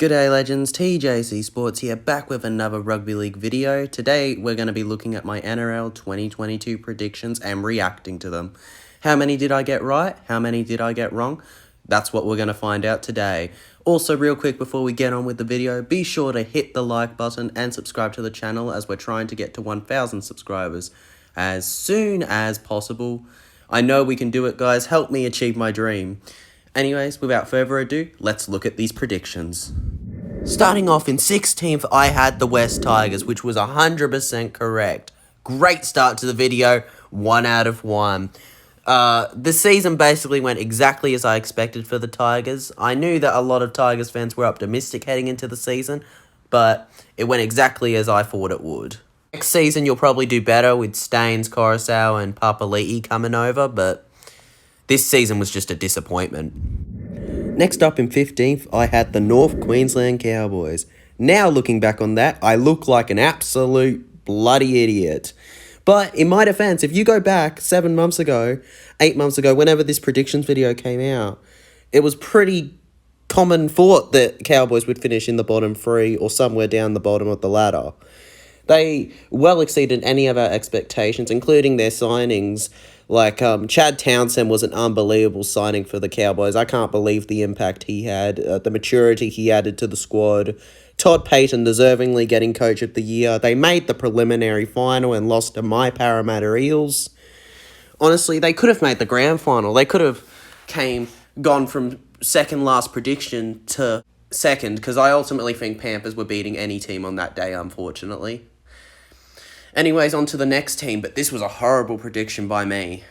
G'day legends, TJC Sports here, back with another Rugby League video. Today we're going to be looking at my NRL 2022 predictions and reacting to them. How many did I get right? How many did I get wrong? That's what we're going to find out today. Also, real quick before we get on with the video, be sure to hit the like button and subscribe to the channel as we're trying to get to 1,000 subscribers as soon as possible. I know we can do it, guys. Help me achieve my dream. Anyways, without further ado, let's look at these predictions. Starting off in 16th, I had the West Tigers, which was 100% correct. Great start to the video, 1 out of 1. The season basically went exactly as I expected for the Tigers. I knew that a lot of Tigers fans were optimistic heading into the season, but it went exactly as I thought it would. Next season, you'll probably do better with Staines, Coruscant, and Papali'i coming over, but this season was just a disappointment. Next up in 15th, I had the North Queensland Cowboys. Now looking back on that, I look like an absolute bloody idiot. But in my defense, if you go back 7 months ago, 8 months ago, whenever this predictions video came out, it was pretty common thought that Cowboys would finish in the bottom 3 or somewhere down the bottom of the ladder. They well exceeded any of our expectations, including their signings. Like, Chad Townsend was an unbelievable signing for the Cowboys. I can't believe the impact he had, the maturity he added to the squad. Todd Payton deservingly getting Coach of the Year. They made the preliminary final and lost to my Parramatta Eels. Honestly, they could have made the grand final. They could have gone from second last prediction to second, because I ultimately think Panthers were beating any team on that day, unfortunately. Anyways, on to the next team, but this was a horrible prediction by me.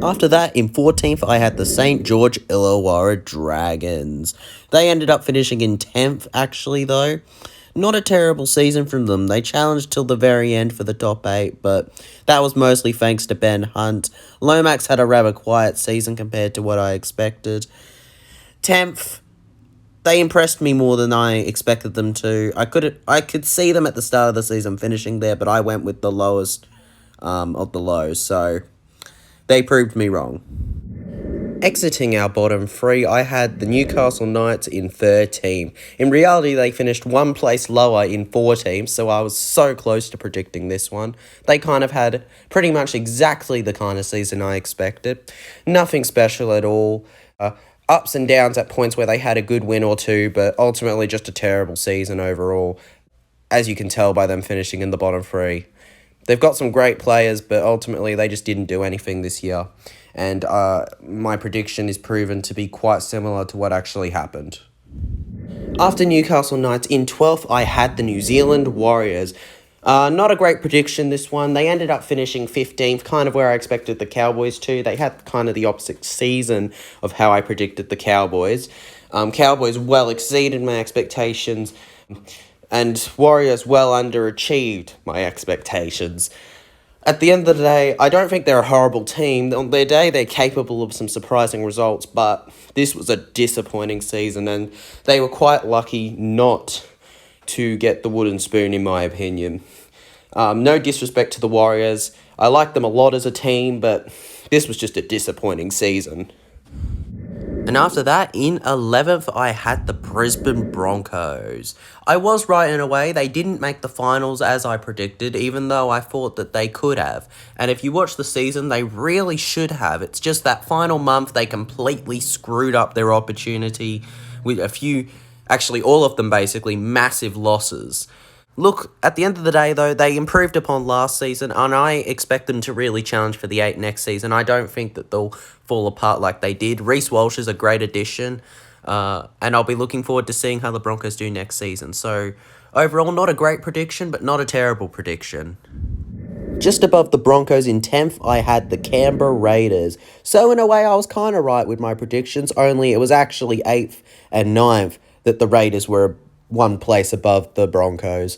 After that, in 14th, I had the St. George Illawarra Dragons. They ended up finishing in 10th, actually, though. Not a terrible season from them. They challenged till the very end for the top 8, but that was mostly thanks to Ben Hunt. Lomax had a rather quiet season compared to what I expected. 10th, they impressed me more than I expected them to. I could see them at the start of the season finishing there, but I went with the lowest of the lows, so they proved me wrong. Exiting our bottom 3, I had the Newcastle Knights in 13th. In reality, they finished 1 place lower in 14th, so I was so close to predicting this one. They kind of had pretty much exactly the kind of season I expected. Nothing special at all. Ups and downs at points where they had a good win or two, but ultimately just a terrible season overall, as you can tell by them finishing in the bottom 3. They've got some great players, but ultimately they just didn't do anything this year. And my prediction is proven to be quite similar to what actually happened. After Newcastle Knights, in 12th, I had the New Zealand Warriors. Not a great prediction, this one. They ended up finishing 15th, kind of where I expected the Cowboys to. They had kind of the opposite season of how I predicted the Cowboys. Cowboys well exceeded my expectations, and Warriors well underachieved my expectations. At the end of the day, I don't think they're a horrible team. On their day, they're capable of some surprising results, but this was a disappointing season, and they were quite lucky not to get the wooden spoon, in my opinion. No disrespect to the Warriors. I like them a lot as a team, but this was just a disappointing season. And after that, in 11th, I had the Brisbane Broncos. I was right in a way. They didn't make the finals as I predicted, even though I thought that they could have. And if you watch the season, they really should have. It's just that final month, they completely screwed up their opportunity with a few, actually all of them basically, massive losses. Look, at the end of the day, though, they improved upon last season, and I expect them to really challenge for the 8 next season. I don't think that they'll fall apart like they did. Reece Walsh is a great addition, and I'll be looking forward to seeing how the Broncos do next season. So, overall, not a great prediction, but not a terrible prediction. Just above the Broncos in 10th, I had the Canberra Raiders. So, in a way, I was kind of right with my predictions, only it was actually 8th and 9th that the Raiders were 1 place above the Broncos.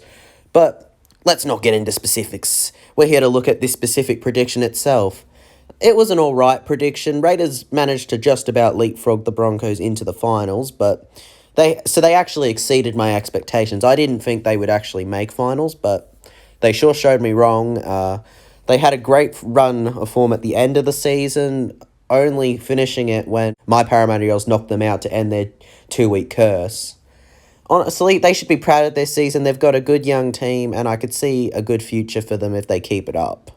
But let's not get into specifics. We're here to look at this specific prediction itself. It was an alright prediction. Raiders managed to just about leapfrog the Broncos into the finals, but they actually exceeded my expectations. I didn't think they would actually make finals, but they sure showed me wrong. They had a great run of form at the end of the season, only finishing it when my Parramatta Eels knocked them out to end their 2-week curse. Honestly, they should be proud of their season. They've got a good young team, and I could see a good future for them if they keep it up.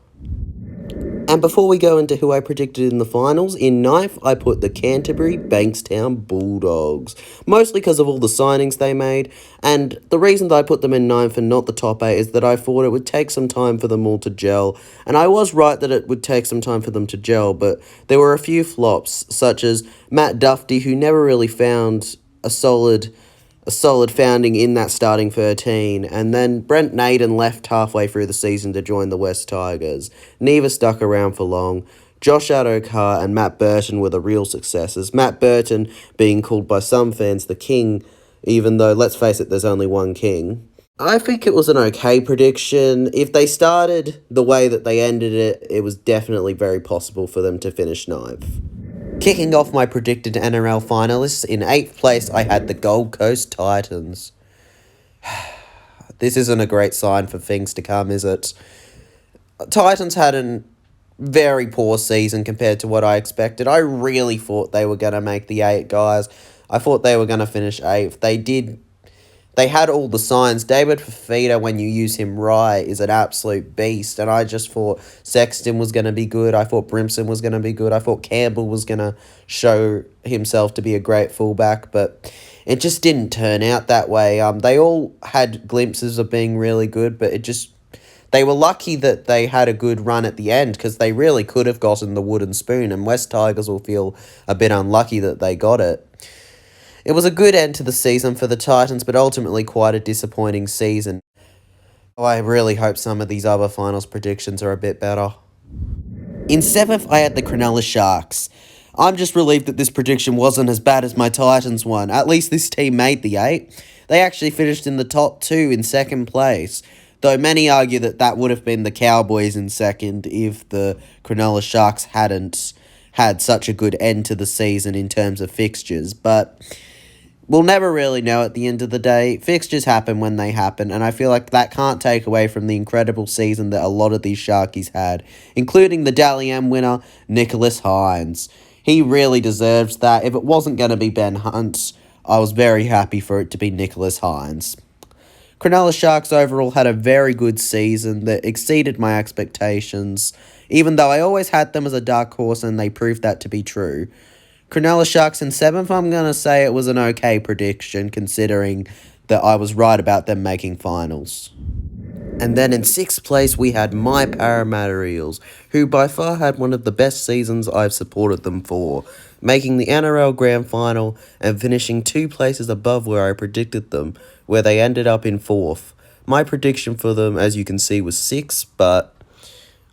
And before we go into who I predicted in the finals, in ninth, I put the Canterbury Bankstown Bulldogs. Mostly because of all the signings they made. And the reason that I put them in ninth and not the top 8 is that I thought it would take some time for them all to gel. And I was right that it would take some time for them to gel, but there were a few flops, such as Matt Duffy, who never really found a solid founding in that starting 13, and then Brent Naden left halfway through the season to join the West Tigers. Neither stuck around for long. Josh Adokar and Matt Burton were the real successes. Matt Burton being called by some fans the king, even though, let's face it, there's only one king. I think it was an okay prediction. If they started the way that they ended it, it was definitely very possible for them to finish ninth. Kicking off my predicted NRL finalists, in 8th place I had the Gold Coast Titans. This isn't a great sign for things to come, is it? Titans had a very poor season compared to what I expected. I really thought they were going to make the 8, guys. I thought they were going to finish 8th. They had all the signs. David Fifita, when you use him right, is an absolute beast. And I just thought Sexton was going to be good. I thought Brimson was going to be good. I thought Campbell was going to show himself to be a great fullback. But it just didn't turn out that way. They all had glimpses of being really good, but they were lucky that they had a good run at the end, because they really could have gotten the wooden spoon. And West Tigers will feel a bit unlucky that they got it. It was a good end to the season for the Titans, but ultimately quite a disappointing season. I really hope some of these other finals predictions are a bit better. In 7th, I had the Cronulla Sharks. I'm just relieved that this prediction wasn't as bad as my Titans one. At least this team made the 8. They actually finished in the top 2 in 2nd place, though many argue that that would have been the Cowboys in 2nd if the Cronulla Sharks hadn't had such a good end to the season in terms of fixtures. But we'll never really know at the end of the day. Fixtures happen when they happen, and I feel like that can't take away from the incredible season that a lot of these Sharkies had, including the Dally M winner, Nicholas Hines. He really deserves that. If it wasn't going to be Ben Hunt, I was very happy for it to be Nicholas Hines. Cronulla Sharks overall had a very good season that exceeded my expectations, even though I always had them as a dark horse and they proved that to be true. Cronulla Sharks in 7th, I'm going to say it was an okay prediction, considering that I was right about them making finals. And then in 6th place, we had my Parramatta Eels, who by far had one of the best seasons I've supported them for, making the NRL Grand Final and finishing 2 places above where I predicted them, where they ended up in 4th. My prediction for them, as you can see, was 6, but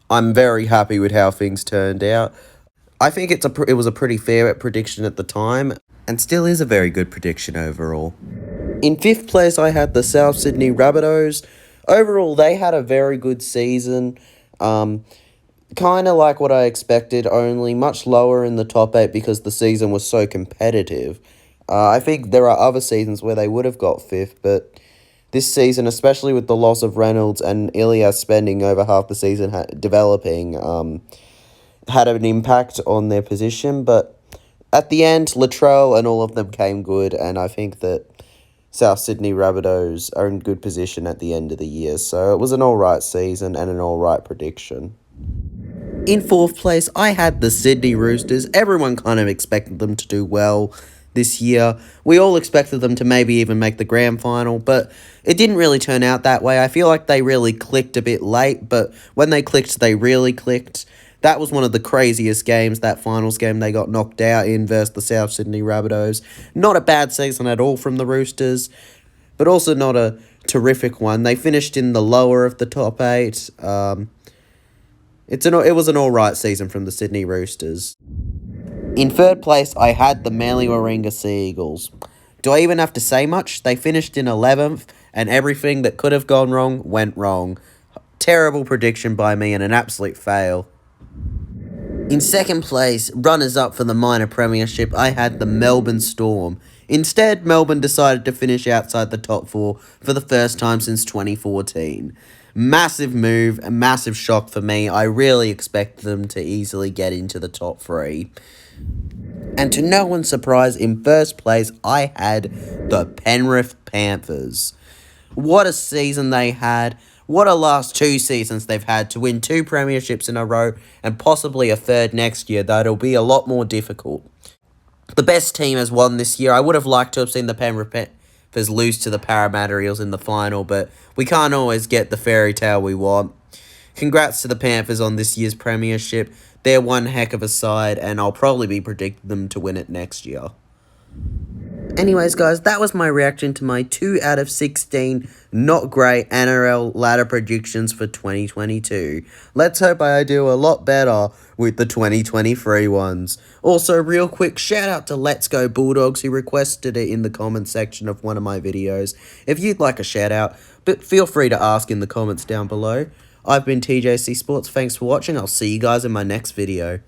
I'm very happy with how things turned out. I think it was a pretty fair prediction at the time, and still is a very good prediction overall. In 5th place, I had the South Sydney Rabbitohs. Overall, they had a very good season, kind of like what I expected, only much lower in the top 8 because the season was so competitive. I think there are other seasons where they would have got 5th, but this season, especially with the loss of Reynolds and Ilias spending over half the season developing, had an impact on their position. But at the end, Latrell and all of them came good, and I think that South Sydney Rabbitohs are in good position at the end of the year. So it was an alright season and an alright prediction. In 4th place, I had the Sydney Roosters. Everyone kind of expected them to do well this year. We all expected them to maybe even make the grand final, but it didn't really turn out that way. I feel like they really clicked a bit late, but when they clicked, they really clicked. That was one of the craziest games, that finals game they got knocked out in versus the South Sydney Rabbitohs. Not a bad season at all from the Roosters, but also not a terrific one. They finished in the lower of the top 8. It was an alright season from the Sydney Roosters. In 3rd place, I had the Manly Warringah Sea Eagles. Do I even have to say much? They finished in 11th, and everything that could have gone wrong went wrong. Terrible prediction by me and an absolute fail. In 2nd place, runners-up for the minor premiership, I had the Melbourne Storm. Instead, Melbourne decided to finish outside the top 4 for the first time since 2014. Massive move, a massive shock for me. I really expected them to easily get into the top 3. And to no one's surprise, in first place, I had the Penrith Panthers. What a season they had. What a last 2 seasons they've had to win 2 premierships in a row and possibly a third next year, though it'll be a lot more difficult. The best team has won this year. I would have liked to have seen the Penrith Panthers lose to the Parramatta Eels in the final, but we can't always get the fairy tale we want. Congrats to the Panthers on this year's premiership. They're one heck of a side, and I'll probably be predicting them to win it next year. Anyways, guys, that was my reaction to my 2 out of 16 not great NRL ladder predictions for 2022. Let's hope I do a lot better with the 2023 ones. Also, real quick, shout out to Let's Go Bulldogs who requested it in the comment section of one of my videos. If you'd like a shout out, but feel free to ask in the comments down below. I've been TJC Sports, thanks for watching, I'll see you guys in my next video.